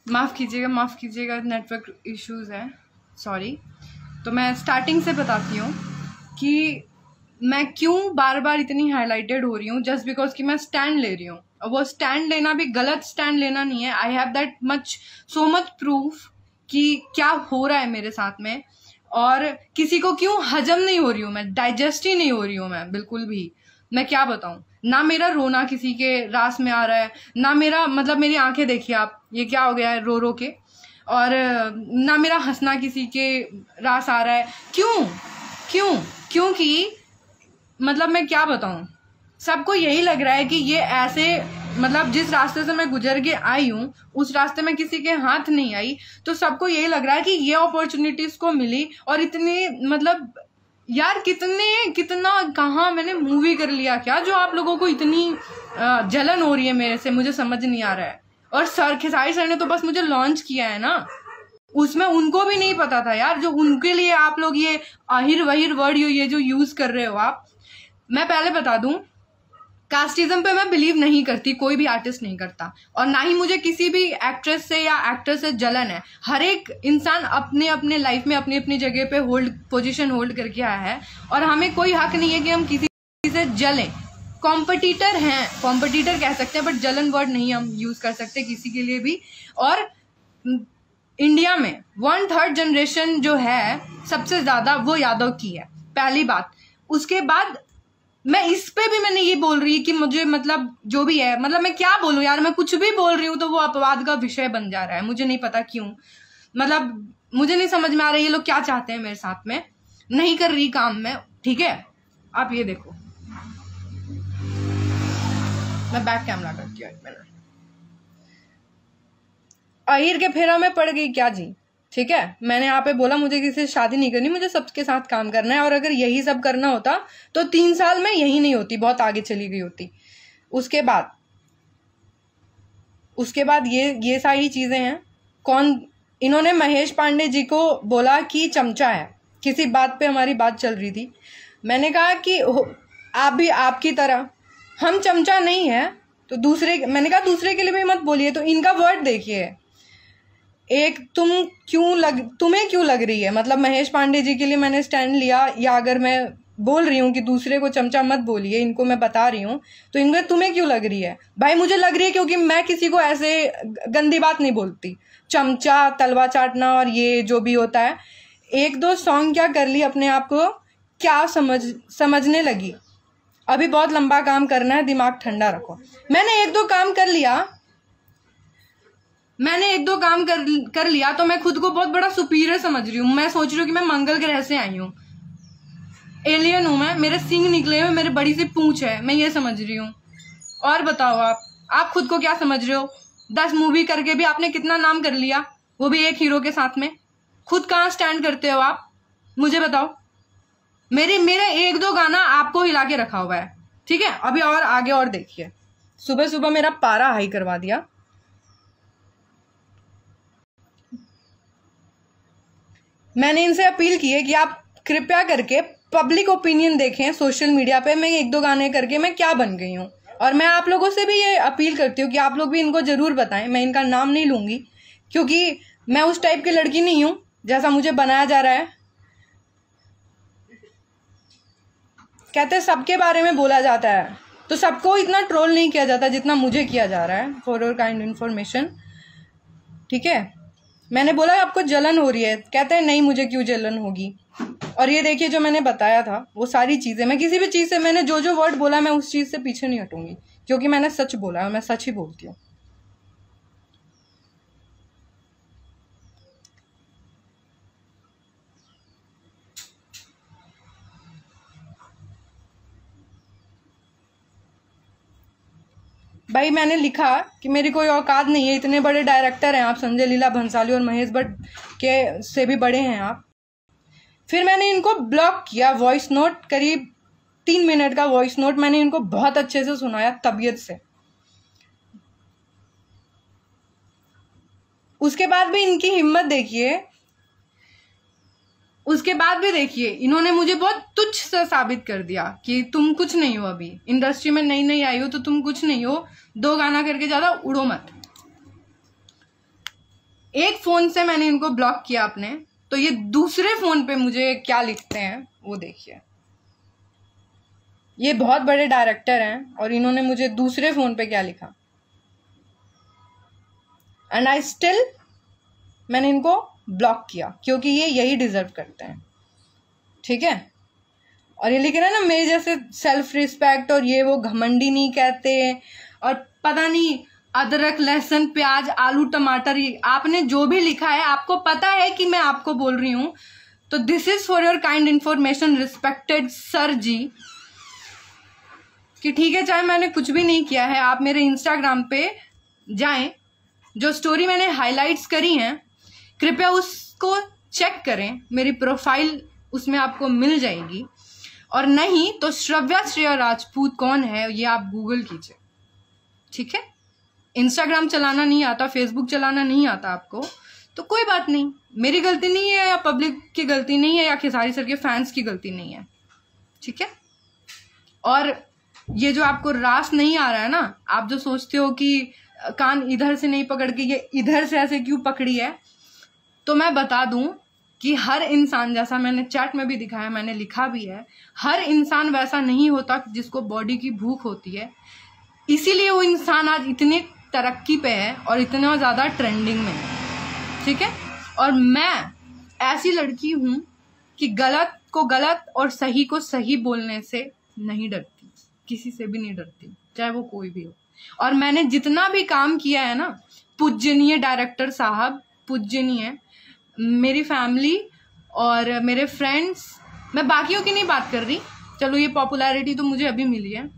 माफ़ कीजिएगा, network issues हैं, सॉरी। तो मैं स्टार्टिंग से बताती हूँ कि मैं क्यों बार बार इतनी हाईलाइटेड हो रही हूँ, जस्ट बिकॉज कि मैं स्टैंड ले रही हूँ। और वो स्टैंड लेना भी गलत स्टैंड लेना नहीं है। I have that much so much proof कि क्या हो रहा है मेरे साथ में, और किसी को क्यों हजम नहीं हो रही हूँ मैं, डाइजेस्ट ही नहीं हो रही हूँ मैं बिल्कुल भी। मैं क्या बताऊँ, ना मेरा रोना किसी के रास में आ रहा है, ना मेरा मतलब मेरी आंखें देखिए आप, ये क्या हो गया है रो रो के, और ना मेरा हंसना किसी के रास आ रहा है। क्योंकि मतलब मैं क्या बताऊं, सबको यही लग रहा है कि ये ऐसे, मतलब जिस रास्ते से मैं गुजर के आई हूँ उस रास्ते में किसी के हाथ नहीं आई, तो सबको यही लग रहा है कि ये अपॉर्चुनिटीज को मिली। और इतनी मतलब यार कितना कहाँ मैंने मूवी कर लिया क्या, जो आप लोगों को इतनी जलन हो रही है मेरे से, मुझे समझ नहीं आ रहा है। और खेसारी सर ने तो बस मुझे लॉन्च किया है ना, उसमें उनको भी नहीं पता था यार, जो उनके लिए आप लोग ये आहिर वहिर वर्ड ये जो यूज कर रहे हो आप। मैं पहले बता दूं, कास्टिज्म पे मैं बिलीव नहीं करती, कोई भी आर्टिस्ट नहीं करता, और ना ही मुझे किसी भी एक्ट्रेस से या एक्टर से जलन है। हर एक इंसान अपने अपने लाइफ में अपनी अपनी जगह पे पोजीशन होल्ड करके आया है, और हमें कोई हक नहीं है कि हम किसी से जलें। कॉम्पिटिटर हैं, कॉम्पिटिटर कह सकते हैं, बट जलन वर्ड नहीं हम यूज कर सकते किसी के लिए भी। और इंडिया में 1/3 जनरेशन जो है सबसे ज्यादा वो यादव की है, पहली बात। उसके बाद मैं इस पे भी मैंने ये बोल रही है कि मुझे मतलब जो भी है, मतलब मैं क्या बोलूं यार, मैं कुछ भी बोल रही हूँ तो वो अपवाद का विषय बन जा रहा है। मुझे नहीं पता क्यों, मतलब मुझे नहीं समझ में आ रहा है ये लोग क्या चाहते हैं मेरे साथ में। नहीं कर रही काम में, ठीक है। आप ये देखो, मैं बैक कैमरा करती हूँ एक मिनट। अहिर के फेरा में पड़ गई क्या जी, ठीक है। मैंने यहाँ पे बोला मुझे किसी से शादी नहीं करनी, मुझे सबके साथ काम करना है, और अगर यही सब करना होता तो 3 साल में यही नहीं होती, बहुत आगे चली गई होती। उसके बाद ये सारी चीजें हैं। इन्होंने महेश पांडे जी को बोला कि चमचा है, किसी बात पे हमारी बात चल रही थी। मैंने कहा कि आप भी आपकी तरह हम चमचा नहीं है, तो मैंने कहा दूसरे के लिए भी मत बोलिए। तो इनका वर्ड देखिए, एक तुम्हें क्यों लग रही है, मतलब महेश पांडे जी के लिए मैंने स्टैंड लिया, या अगर मैं बोल रही हूँ कि दूसरे को चमचा मत बोलिए, इनको मैं बता रही हूँ, तो इनमें तुम्हें क्यों लग रही है? भाई मुझे लग रही है क्योंकि मैं किसी को ऐसे गंदी बात नहीं बोलती। चमचा, तलवा चाटना और ये जो भी होता है, 1-2 सॉन्ग क्या कर ली अपने आप को क्या समझने लगी। अभी बहुत लंबा काम करना है, दिमाग ठंडा रखो। मैंने 1-2 काम कर लिया तो मैं खुद को बहुत बड़ा सुपीरियर समझ रही हूँ। मैं सोच रही हूँ कि मैं मंगल ग्रह से आई हूँ, एलियन हूँ मैं, मेरे सिंग निकले हुए, मेरे बड़ी सी पूंछ है, मैं ये समझ रही हूँ। और बताओ आप खुद को क्या समझ रहे हो? 10 मूवी करके भी आपने कितना नाम कर लिया, वो भी एक हीरो के साथ में। खुद कहाँ स्टैंड करते हो आप, मुझे बताओ। मेरे 1-2 गाना आपको हिला के रखा हुआ है, ठीक है। अभी और आगे और देखिए, सुबह सुबह मेरा पारा हाई करवा दिया। मैंने इनसे अपील की है कि आप कृपया करके पब्लिक ओपिनियन देखें सोशल मीडिया पे, मैं 1-2 गाने करके मैं क्या बन गई हूँ। और मैं आप लोगों से भी ये अपील करती हूँ कि आप लोग भी इनको जरूर बताएं। मैं इनका नाम नहीं लूंगी क्योंकि मैं उस टाइप की लड़की नहीं हूँ जैसा मुझे बनाया जा रहा है। कहते हैं सबके बारे में बोला जाता है, तो सबको इतना ट्रोल नहीं किया जाता जितना मुझे किया जा रहा है, फॉर योर काइंड इन्फॉर्मेशन, ठीक है। मैंने बोला आपको जलन हो रही है, कहते हैं नहीं मुझे क्यों जलन होगी। और ये देखिए जो मैंने बताया था वो सारी चीजें, मैं किसी भी चीज से, मैंने जो वर्ड बोला मैं उस चीज से पीछे नहीं हटूंगी, क्योंकि मैंने सच बोला है, मैं सच ही बोलती हूँ। भाई मैंने लिखा कि मेरी कोई औकात नहीं है, इतने बड़े डायरेक्टर हैं आप, संजय लीला भंसाली और महेश भट्ट के से भी बड़े हैं आप। फिर मैंने इनको ब्लॉक किया। वॉइस नोट, करीब 3 मिनट का वॉइस नोट मैंने इनको बहुत अच्छे से सुनाया तबीयत से। उसके बाद भी इनकी हिम्मत देखिए, उसके बाद भी देखिए इन्होंने मुझे बहुत तुच्छ से साबित कर दिया कि तुम कुछ नहीं हो, अभी इंडस्ट्री में नई आई हो तो तुम कुछ नहीं हो, 2 गाना करके ज्यादा उड़ो मत। एक फ़ोन से मैंने इनको ब्लॉक किया अपने, तो ये दूसरे फ़ोन पे मुझे क्या लिखते हैं वो देखिए। ये बहुत बड़े डायरेक्टर हैं और इन्होंने मुझे दूसरे फ़ोन पे क्या लिखा, एंड आई स्टिल, मैंने इनको ब्लॉक किया क्योंकि ये यही डिजर्व करते हैं, ठीक है। और ये लिख रहे हैं ना मेरे जैसे सेल्फ रिस्पेक्ट और ये वो, घमंडी नहीं कहते, और पता नहीं अदरक लहसुन प्याज आलू टमाटर, आपने जो भी लिखा है आपको पता है कि मैं आपको बोल रही हूँ, तो this is for your kind information respected sir ji, कि ठीक है चाहे मैंने कुछ भी नहीं किया है, आप मेरे इंस्टाग्राम पे जाएं, जो स्टोरी मैंने हाइलाइट्स करी हैं कृपया उसको चेक करें, मेरी प्रोफाइल उसमें आपको मिल जाएगी, और नहीं तो श्रव्या श्रेया राजपूत कौन है ये आप गूगल कीजिए, ठीक है। इंस्टाग्राम चलाना नहीं आता, फेसबुक चलाना नहीं आता आपको, तो कोई बात नहीं, मेरी गलती नहीं है या पब्लिक की गलती नहीं है या खेसारी सर के फैंस की गलती नहीं है, ठीक है। और ये जो आपको रास नहीं आ रहा है ना, आप जो सोचते हो कि कान इधर से नहीं पकड़ के ये इधर से ऐसे क्यों पकड़ी है, तो मैं बता दूं कि हर इंसान, जैसा मैंने चैट में भी दिखाया, मैंने लिखा भी है, हर इंसान वैसा नहीं होता जिसको बॉडी की भूख होती है, इसीलिए वो इंसान आज इतनी तरक्की पे है और इतना ज़्यादा ट्रेंडिंग में है, ठीक है। और मैं ऐसी लड़की हूँ कि गलत को गलत और सही को सही बोलने से नहीं डरती, किसी से भी नहीं डरती, चाहे वो कोई भी हो। और मैंने जितना भी काम किया है ना, पूजनीय डायरेक्टर साहब, पूजनीय, मेरी फैमिली और मेरे फ्रेंड्स, मैं बाकियों की नहीं बात कर रही, चलो ये पॉपुलैरिटी तो मुझे अभी मिली है,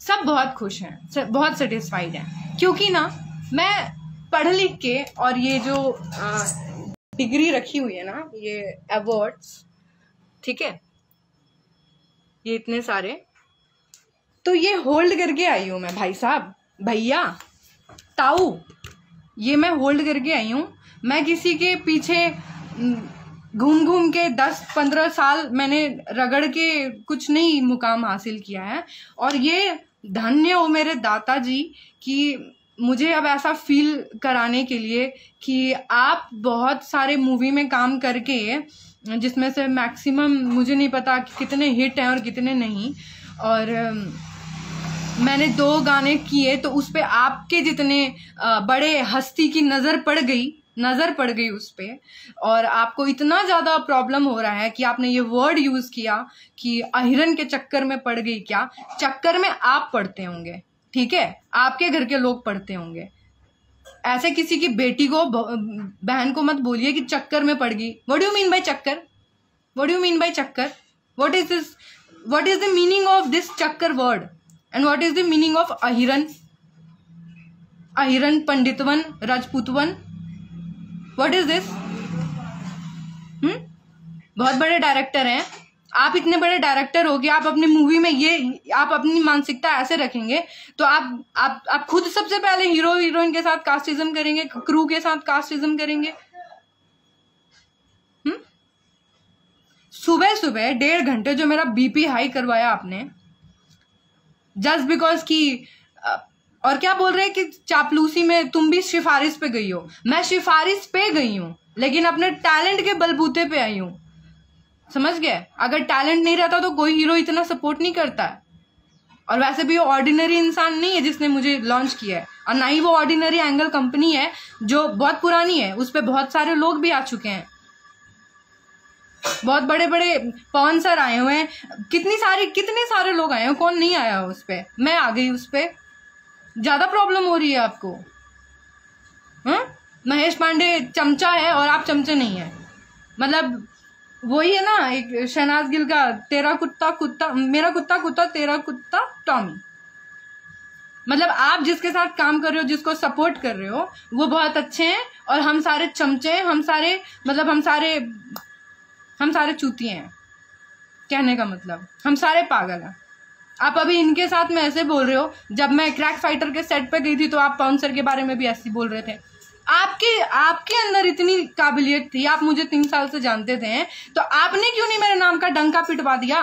सब बहुत खुश हैं, बहुत सेटिस्फाइड हैं, क्योंकि ना मैं पढ़ लिख के, और ये जो डिग्री रखी हुई है ना, ये अवार्ड्स, ठीक है, ये इतने सारे, तो ये होल्ड करके आई हूँ मैं, भाई साहब, भैया, ताऊ, ये मैं होल्ड करके आई हूँ। मैं किसी के पीछे घूम घूम के 10-15 साल मैंने रगड़ के कुछ नहीं मुकाम हासिल किया है, और ये धन्य हो मेरे दाता जी कि मुझे अब ऐसा फील कराने के लिए कि आप बहुत सारे मूवी में काम करके, जिसमें से मैक्सिमम मुझे नहीं पता कि कितने हिट हैं और कितने नहीं, और मैंने 2 गाने किए, तो उस पे आपके जितने बड़े हस्ती की नज़र पड़ गई उस पे, और आपको इतना ज़्यादा प्रॉब्लम हो रहा है कि आपने ये वर्ड यूज़ किया कि अहिरन के चक्कर में पड़ गई, क्या चक्कर में आप पड़ते होंगे, ठीक है, आपके घर के लोग पड़ते होंगे, ऐसे किसी की बेटी को, बहन को मत बोलिए कि चक्कर में पड़ गई। What do you mean by chakkar? What do you mean by chakkar? What is the meaning of this chakkar word, and what is the meaning of अहिरन पंडितवन, राजपूतवन? What is this? बहुत बड़े डायरेक्टर हैं आप, इतने बड़े डायरेक्टर हो कि आप अपनी मूवी में ये, आप अपनी मानसिकता ऐसे रखेंगे तो आप खुद सबसे पहले हीरो हीरोइन के साथ कास्टिज्म करेंगे, क्रू के साथ कास्टिज्म करेंगे। सुबह 1.5 घंटे जो मेरा बीपी हाई करवाया आपने, जस्ट बिकॉज कि, और क्या बोल रहे हैं कि चापलूसी में तुम भी सिफारिश पे गई हो। मैं सिफारिश पे गई हूं लेकिन अपने टैलेंट के बलबूते पे आई हूं, समझ गए? अगर टैलेंट नहीं रहता तो कोई हीरो इतना सपोर्ट नहीं करता है, और वैसे भी वो ऑर्डिनरी इंसान नहीं है जिसने मुझे लॉन्च किया है, और ना ही वो ऑर्डिनरी एंगल कंपनी है जो बहुत पुरानी है, उस पर बहुत सारे लोग भी आ चुके हैं, बहुत बड़े बड़े पवन सर आए हुए हैं, कितने सारे लोग आए हैं, कौन नहीं आया उस पर? मैं आ गई उस पर। ज्यादा प्रॉब्लम हो रही है आपको? महेश पांडे चमचा है और आप चमचे नहीं है, मतलब वही है ना एक शहनाज गिल का, तेरा कुत्ता कुत्ता, मेरा कुत्ता कुत्ता, तेरा कुत्ता टॉमी। मतलब आप जिसके साथ काम कर रहे हो, जिसको सपोर्ट कर रहे हो, वो बहुत अच्छे हैं और हम सारे चमचे हैं, हम सारे चूतिए हैं। कहने का मतलब हम सारे पागल हैं। आप अभी इनके साथ में ऐसे बोल रहे हो, जब मैं क्रैक फाइटर के सेट पे गई थी तो आप पवन सर के बारे में भी ऐसे बोल रहे थे। आपके अंदर इतनी काबिलियत थी, आप मुझे 3 साल से जानते थे, तो आपने क्यों नहीं मेरे नाम का डंका पिटवा दिया?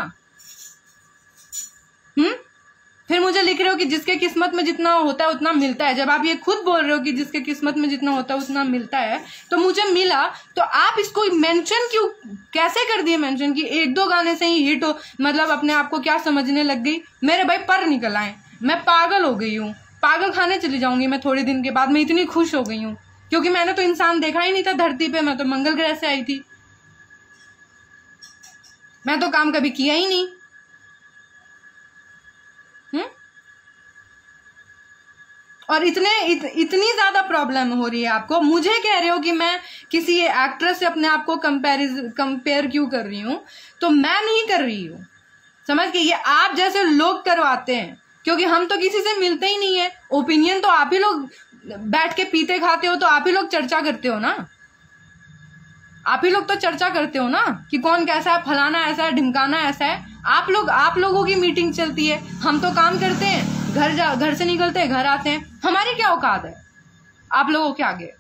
फिर मुझे लिख रहे हो कि जिसके किस्मत में जितना होता है उतना मिलता है। जब आप ये खुद बोल रहे हो कि जिसके किस्मत में जितना होता है उतना मिलता है, तो मुझे मिला, तो आप इसको मेंशन क्यों, कैसे कर दिए मेंशन कि 1-2 गाने से ही हिट हो, मतलब अपने आप को क्या समझने लग गई। मेरे भाई पर निकल आए, मैं पागल हो गई हूँ, पागल खाने चली जाऊंगी मैं थोड़े दिन के बाद। मैं इतनी खुश हो गई हूँ क्योंकि मैंने तो इंसान देखा ही नहीं था धरती पे, मैं तो मंगल ग्रह से आई थी, मैं तो काम कभी किया ही नहीं। और इतनी ज्यादा प्रॉब्लम हो रही है आपको, मुझे कह रहे हो कि मैं किसी एक्ट्रेस से अपने आप को कंपेयर क्यों कर रही हूं, तो मैं नहीं कर रही हूं, समझ के, ये आप जैसे लोग करवाते हैं, क्योंकि हम तो किसी से मिलते ही नहीं है। ओपिनियन तो आप ही लोग बैठ के पीते खाते हो, तो आप ही लोग चर्चा करते हो ना, आप ही लोग तो चर्चा करते हो ना कि कौन कैसा है, फलाना ऐसा है, ढिमकाना ऐसा है। आप लोगों की मीटिंग चलती है, हम तो काम करते हैं, घर से निकलते हैं, घर आते हैं, हमारी क्या औकात है आप लोगों के आगे।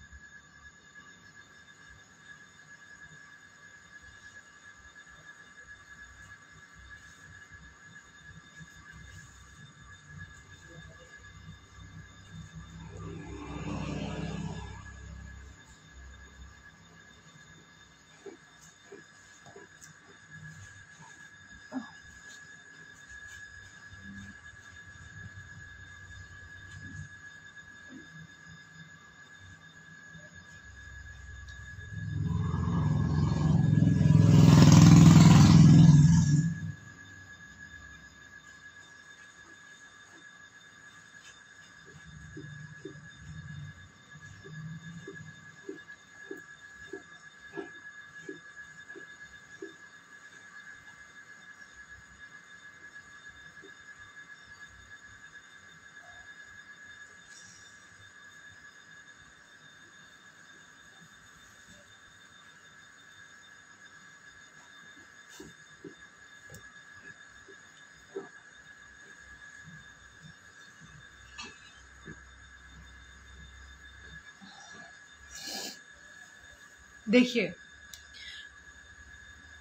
देखिए,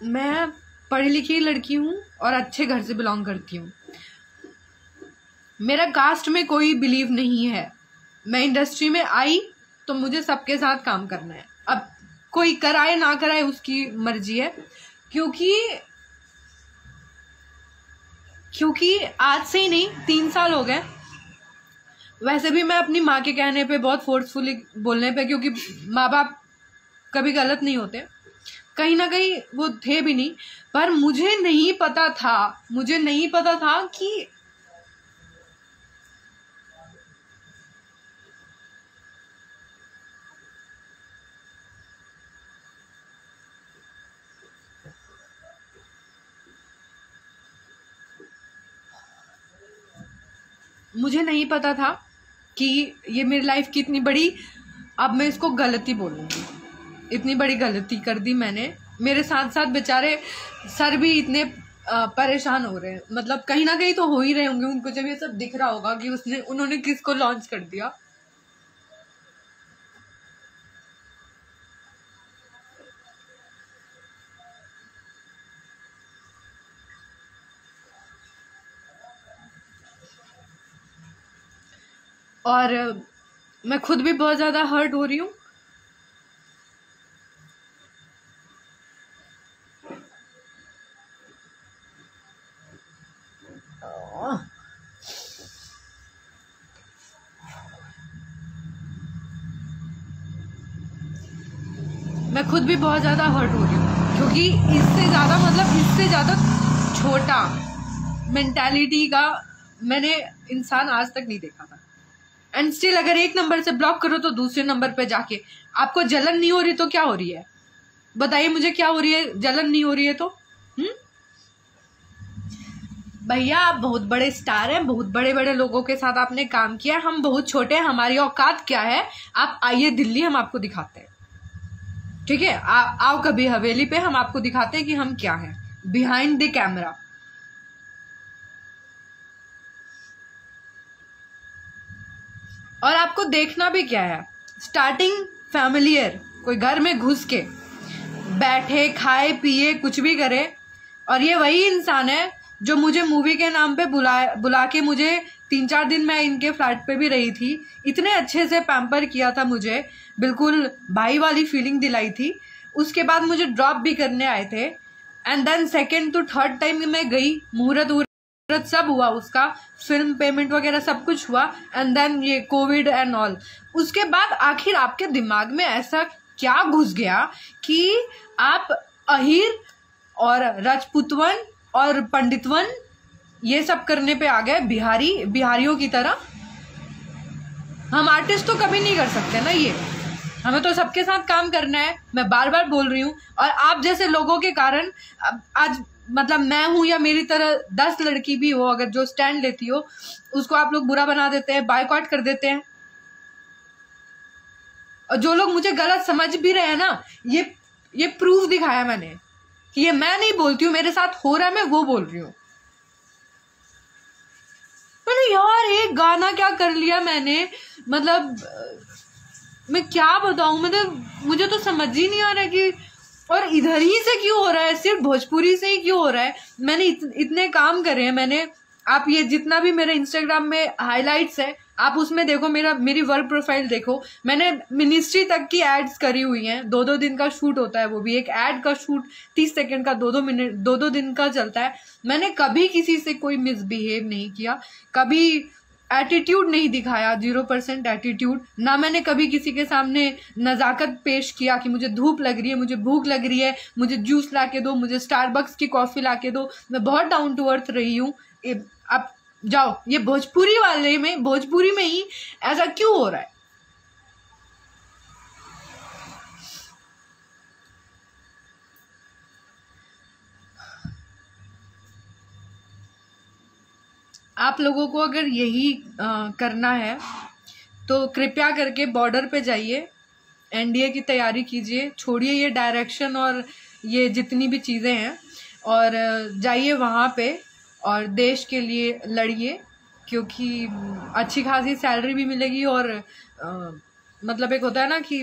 मैं पढ़ी लिखी लड़की हूँ और अच्छे घर से बिलोंग करती हूँ, मेरा कास्ट में कोई बिलीव नहीं है। मैं इंडस्ट्री में आई तो मुझे सबके साथ काम करना है, अब कोई कराए ना कराए उसकी मर्जी है, क्योंकि आज से ही नहीं 3 साल हो गए। वैसे भी मैं अपनी माँ के कहने पे, बहुत फोर्सफुली बोलने पे, क्योंकि माँ बाप कभी गलत नहीं होते, कहीं ना कहीं वो थे भी नहीं, पर मुझे नहीं पता था कि ये मेरी लाइफ की इतनी बड़ी, अब मैं इसको गलती बोलूंगी, इतनी बड़ी गलती कर दी मैंने। मेरे साथ साथ बेचारे सर भी इतने परेशान हो रहे हैं, मतलब कहीं ना कहीं तो हो ही रहे होंगे उनको, जब ये सब दिख रहा होगा कि उन्होंने किसको लॉन्च कर दिया। और मैं खुद भी बहुत ज्यादा हर्ट हो रही हूँ। मैं खुद भी बहुत ज्यादा हर्ट हो रही हूँ, क्योंकि इससे ज्यादा छोटा मेंटालिटी का मैंने इंसान आज तक नहीं देखा था। एंड स्टिल अगर एक नंबर से ब्लॉक करो तो दूसरे नंबर पे जाके आपको जलन नहीं हो रही तो क्या हो रही है, बताइए मुझे, क्या हो रही है? जलन नहीं हो रही है तो भैया आप बहुत बड़े स्टार हैं, बहुत बड़े बड़े लोगों के साथ आपने काम किया, हम बहुत छोटे हैं, हमारी औकात क्या है? आप आइए दिल्ली, हम आपको दिखाते हैं, ठीक है? आओ कभी हवेली पे, हम आपको दिखाते हैं कि हम क्या हैं बिहाइंड द कैमरा। और आपको देखना भी क्या है, स्टार्टिंग फैमिलियर, कोई घर में घुस के बैठे खाए पिए कुछ भी करे, और ये वही इंसान है जो मुझे मूवी के नाम पे बुला के मुझे 3-4 दिन मैं इनके फ्लैट पे भी रही थी, इतने अच्छे से पैम्पर किया था मुझे, बिल्कुल भाई वाली फीलिंग दिलाई थी। उसके बाद मुझे ड्रॉप भी करने आए थे, and then second to third time मैं गई, मुहूर्त सब हुआ, उसका फिल्म पेमेंट वगैरह सब कुछ हुआ, एंड देन ये कोविड एंड ऑल। उसके बाद आखिर आपके दिमाग में ऐसा क्या घुस गया कि आप अहीर और राजपूतवन और पंडितवन ये सब करने पे आ गए, बिहारियों की तरह। हम आर्टिस्ट तो कभी नहीं कर सकते ना ये, हमें तो सबके साथ काम करना है, मैं बार बार बोल रही हूँ। और आप जैसे लोगों के कारण आज मतलब मैं हूं या मेरी तरह 10 लड़की भी हो, अगर जो स्टैंड लेती हो, उसको आप लोग बुरा बना देते हैं, बायकॉट कर देते हैं। और जो लोग मुझे गलत समझ भी रहे हैं ना, ये प्रूफ दिखाया मैंने कि ये मैं नहीं बोलती हूँ, मेरे साथ हो रहा है, मैं वो बोल रही हूँ। मैंने यार एक गाना क्या कर लिया मैंने, मतलब मैं क्या बताऊं, मतलब मुझे तो समझ ही नहीं आ रहा है कि, और इधर ही से क्यों हो रहा है, सिर्फ भोजपुरी से ही क्यों हो रहा है। मैंने इतने काम करे हैं मैंने, आप ये जितना भी मेरे इंस्टाग्राम में हाइलाइट्स है आप उसमें देखो, मेरी वर्क प्रोफाइल देखो, मैंने मिनिस्ट्री तक की एड्स करी हुई हैं। 2-2 दिन का शूट होता है, वो भी एक एड का शूट 30 सेकंड का 2-2 मिनट 2-2 दिन का चलता है। मैंने कभी किसी से कोई मिसबिहेव नहीं किया, कभी एटीट्यूड नहीं दिखाया, 0% एटीट्यूड ना। मैंने कभी किसी के सामने नजाकत पेश किया कि मुझे धूप लग रही है, मुझे भूख लग रही है, मुझे जूस ला के दो, मुझे स्टारबक्स की कॉफी ला के दो। मैं बहुत डाउन टू अर्थ रही हूँ। आप जाओ, ये भोजपुरी में ही ऐसा क्यों हो रहा है? आप लोगों को अगर यही करना है तो कृपया करके बॉर्डर पे जाइए, एनडीए की तैयारी कीजिए, छोड़िए ये डायरेक्शन और ये जितनी भी चीज़ें हैं, और जाइए वहाँ पे और देश के लिए लड़िए, क्योंकि अच्छी खासी सैलरी भी मिलेगी। और मतलब एक होता है ना कि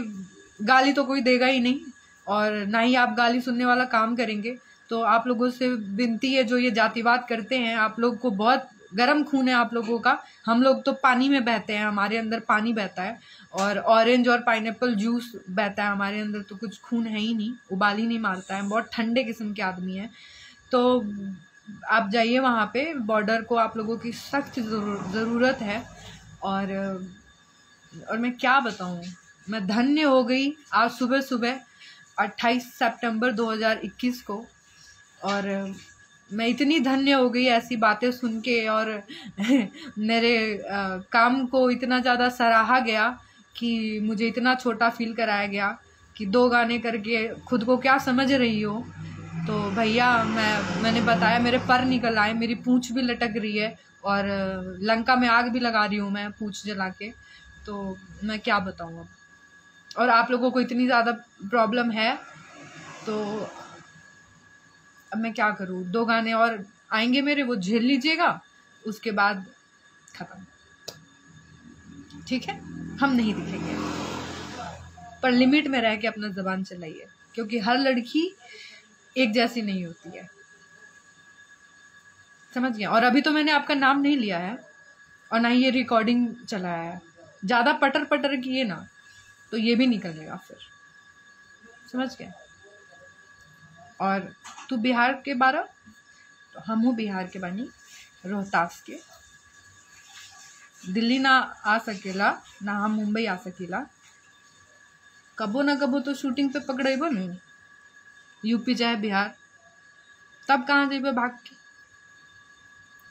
गाली तो कोई देगा ही नहीं, और ना ही आप गाली सुनने वाला काम करेंगे। तो आप लोगों से विनती है, जो ये जातिवाद करते हैं, आप लोग को बहुत गर्म खून है आप लोगों का। हम लोग तो पानी में बहते हैं, हमारे अंदर पानी बहता है, और ऑरेंज और पाइनएप्पल जूस बहता है हमारे अंदर, तो कुछ खून है ही नहीं, उबाल ही नहीं मारता है, बहुत ठंडे किस्म के आदमी हैं। तो आप जाइए वहाँ पे, बॉर्डर को आप लोगों की सख्त ज़रूरत है। और मैं क्या बताऊँ, मैं धन्य हो गई आज सुबह सुबह 28 सितंबर 2021 को, और मैं इतनी धन्य हो गई ऐसी बातें सुन के, और मेरे काम को इतना ज़्यादा सराहा गया कि मुझे इतना छोटा फील कराया गया कि 2 गाने करके खुद को क्या समझ रही हो। तो भैया मैंने बताया, मेरे पर निकल आए, मेरी पूंछ भी लटक रही है, और लंका में आग भी लगा रही हूँ मैं पूंछ जला के। तो मैं क्या बताऊँ अब, और आप लोगों को इतनी ज़्यादा प्रॉब्लम है, तो अब मैं क्या करूँ। 2 गाने और आएंगे मेरे, वो झेल लीजिएगा, उसके बाद खत्म, ठीक है? हम नहीं दिखेंगे, पर लिमिट में रह के अपना ज़बान चलाइए, क्योंकि हर लड़की एक जैसी नहीं होती है, समझ गया? और अभी तो मैंने आपका नाम नहीं लिया है, और ना ही ये रिकॉर्डिंग चलाया है। ज़्यादा पटर पटर किए ना तो ये भी निकलेगा फिर, समझ गया? और तू बिहार के बारा, तो हम हूँ बिहार के बानी, रोहतास के। दिल्ली ना आ सकेला ना हम मुंबई आ सकेला, कबो ना कबो तो शूटिंग पे पकड़ेबो न, यूपी चाहे बिहार, तब कहाँ जेबे भाग के?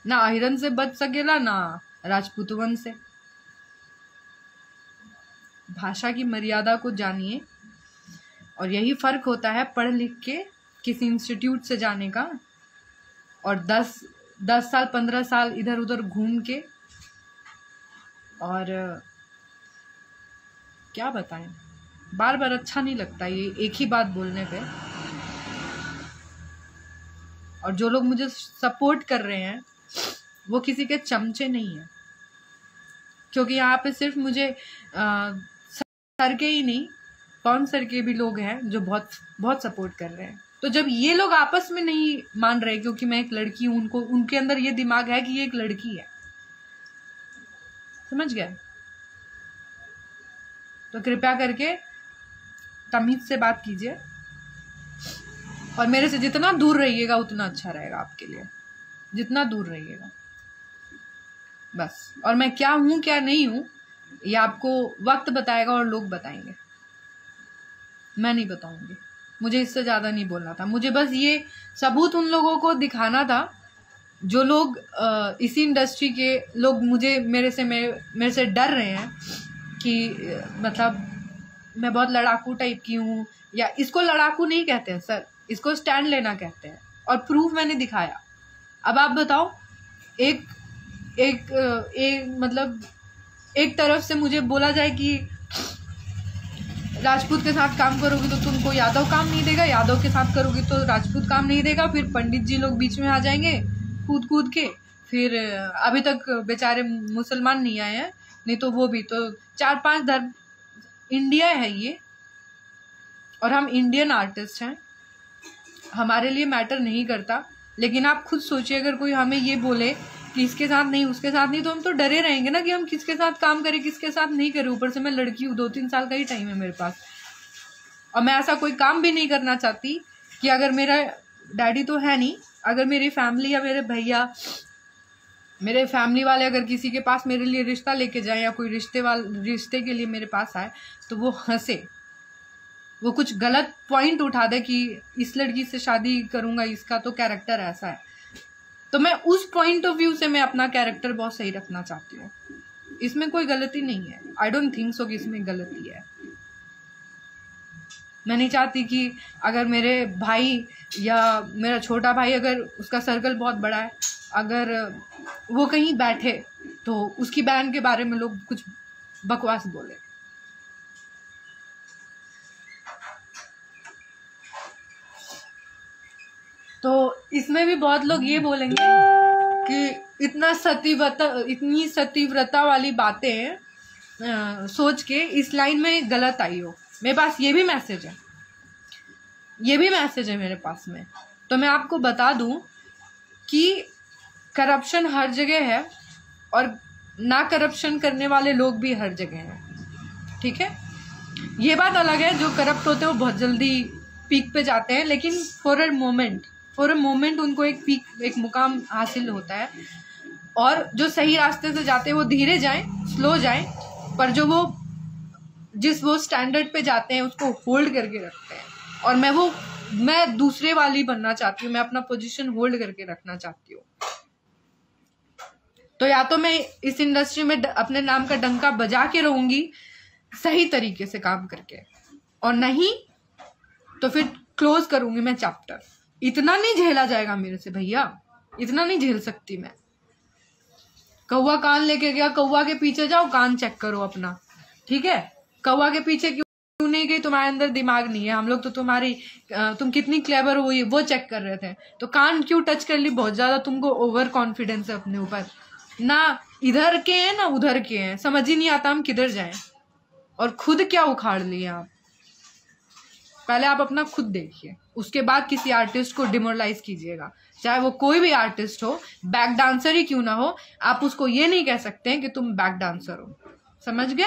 ना अहिरन से बच सकेला ना राजपूतवन से। भाषा की मर्यादा को जानिए, और यही फर्क होता है पढ़ लिख के किसी इंस्टीट्यूट से जाने का, और 10 साल 15 साल इधर उधर घूम के। और क्या बताएं, बार बार अच्छा नहीं लगता ये एक ही बात बोलने पे। और जो लोग मुझे सपोर्ट कर रहे हैं वो किसी के चमचे नहीं है, क्योंकि यहाँ पे सिर्फ मुझे सर के ही नहीं, पवन सर के भी लोग हैं जो बहुत बहुत सपोर्ट कर रहे हैं। तो जब ये लोग आपस में नहीं मान रहे क्योंकि मैं एक लड़की हूं, उनको उनके अंदर ये दिमाग है कि ये एक लड़की है, समझ गए? तो कृपया करके तमीज से बात कीजिए और मेरे से जितना दूर रहिएगा उतना अच्छा रहेगा आपके लिए, जितना दूर रहिएगा बस। और मैं क्या हूं क्या नहीं हूं ये आपको वक्त बताएगा और लोग बताएंगे, मैं नहीं बताऊंगी। मुझे इससे ज्यादा नहीं बोलना था, मुझे बस ये सबूत उन लोगों को दिखाना था जो लोग इसी इंडस्ट्री के लोग मुझे मेरे से डर रहे हैं कि मतलब मैं बहुत लड़ाकू टाइप की हूँ, या इसको लड़ाकू नहीं कहते हैं सर, इसको स्टैंड लेना कहते हैं, और प्रूफ मैंने दिखाया। अब आप बताओ, मतलब एक तरफ से मुझे बोला जाए कि राजपूत के साथ काम करोगी तो तुमको यादव काम नहीं देगा, यादव के साथ करोगी तो राजपूत काम नहीं देगा, फिर पंडित जी लोग बीच में आ जाएंगे कूद के, फिर अभी तक बेचारे मुसलमान नहीं आए हैं, नहीं तो वो भी तो 4-5 धर्म, इंडिया है ये, और हम इंडियन आर्टिस्ट हैं, हमारे लिए मैटर नहीं करता। लेकिन आप खुद सोचिए, अगर कोई हमें ये बोले कि इसके साथ नहीं उसके साथ नहीं, तो हम तो डरे रहेंगे ना कि हम किसके साथ काम करें किसके साथ नहीं करें। ऊपर से मैं लड़की हूँ, 2-3 साल का ही टाइम है मेरे पास, और मैं ऐसा कोई काम भी नहीं करना चाहती कि अगर मेरा डैडी तो है नहीं, अगर मेरी फैमिली या मेरे भैया मेरे फैमिली वाले अगर किसी के पास मेरे लिए रिश्ता लेके जाए या कोई रिश्ते के लिए मेरे पास आए तो वो हंसे, वो कुछ गलत पॉइंट उठा दे कि इस लड़की से शादी करूंगा, इसका तो कैरेक्टर ऐसा है, तो मैं उस पॉइंट ऑफ व्यू से मैं अपना कैरेक्टर बहुत सही रखना चाहती हूँ। इसमें कोई गलती नहीं है, आई डोंट थिंक सो कि इसमें गलती है। मैं नहीं चाहती कि अगर मेरे भाई या मेरा छोटा भाई, अगर उसका सर्कल बहुत बड़ा है, अगर वो कहीं बैठे तो उसकी बहन के बारे में लोग कुछ बकवास बोले। तो इसमें भी बहुत लोग ये बोलेंगे कि इतनी सतीव्रता वाली बातें सोच के इस लाइन में गलत आई हो। मेरे पास ये भी मैसेज है मेरे पास में। तो मैं आपको बता दूं कि करप्शन हर जगह है और ना करप्शन करने वाले लोग भी हर जगह हैं, ठीक है। ये बात अलग है, जो करप्ट होते हैं वो बहुत जल्दी पीक पे जाते हैं, लेकिन फॉर अ मोमेंट उनको एक मुकाम हासिल होता है। और जो सही रास्ते से जाते हैं वो धीरे जाएं, स्लो जाएं, पर जो वो जिस स्टैंडर्ड पे जाते हैं उसको होल्ड करके रखते हैं। और मैं दूसरे वाली बनना चाहती हूँ, मैं अपना पोजीशन होल्ड करके रखना चाहती हूँ। तो या तो मैं इस इंडस्ट्री में अपने नाम का डंका बजा के रहूंगी सही तरीके से काम करके, और नहीं तो फिर क्लोज करूंगी मैं चैप्टर। इतना नहीं झेला जाएगा मेरे से भैया, इतना नहीं झेल सकती मैं। कौवा कान लेके गया, कौवा के पीछे जाओ, कान चेक करो अपना, ठीक है। कौवा के पीछे क्यों नहीं गई? तुम्हारे अंदर दिमाग नहीं है। हम लोग तो तुम कितनी क्लेवर हो वो चेक कर रहे थे। तो कान क्यों टच कर ली? बहुत ज्यादा तुमको ओवर कॉन्फिडेंस है अपने ऊपर, ना इधर के हैं ना उधर के हैं, समझ ही नहीं आता हम किधर जाएं। और खुद क्या उखाड़ लिए आप? पहले आप अपना खुद देखिए, उसके बाद किसी आर्टिस्ट को डिमोरलाइज कीजिएगा। चाहे वो कोई भी आर्टिस्ट हो, बैक डांसर ही क्यों ना हो, आप उसको ये नहीं कह सकते हैं कि तुम बैक डांसर हो। समझ गए?